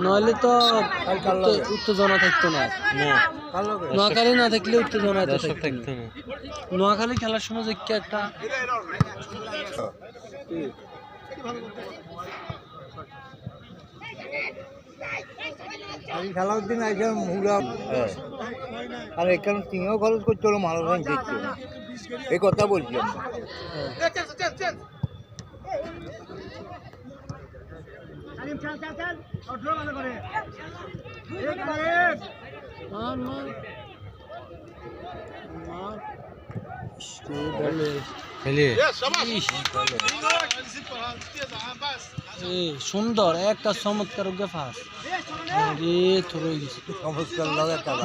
নইলে তো উত্তেজনা থাকতো না। নোয়াখালী না থাকলে উত্তেজনা থাকতো না। নোয়াখালী খেলার সময় যে কি একটা খেলার দিন আইসা মুরা আর এখানে তিনিও খরচ করতে হলো মানুষ দেখতে এই কথা বলছি সুন্দর একটা চমৎকার ফাঁস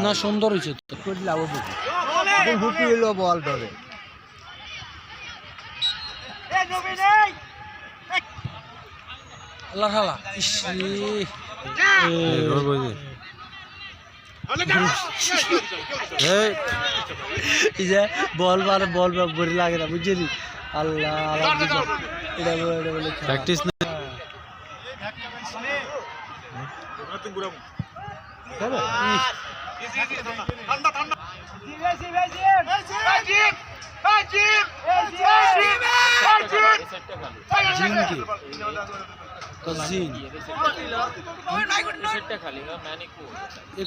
না সুন্দর হয়েছে বল ধরে আল্লাহ খালা বল মারে বল বড়ি লাগে না বুঝলি আল্লাহ প্র্যাকটিস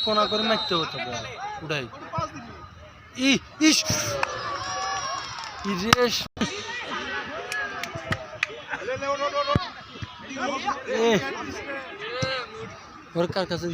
কোনা করে মারতে হতো উঠাই ওর কার কাছে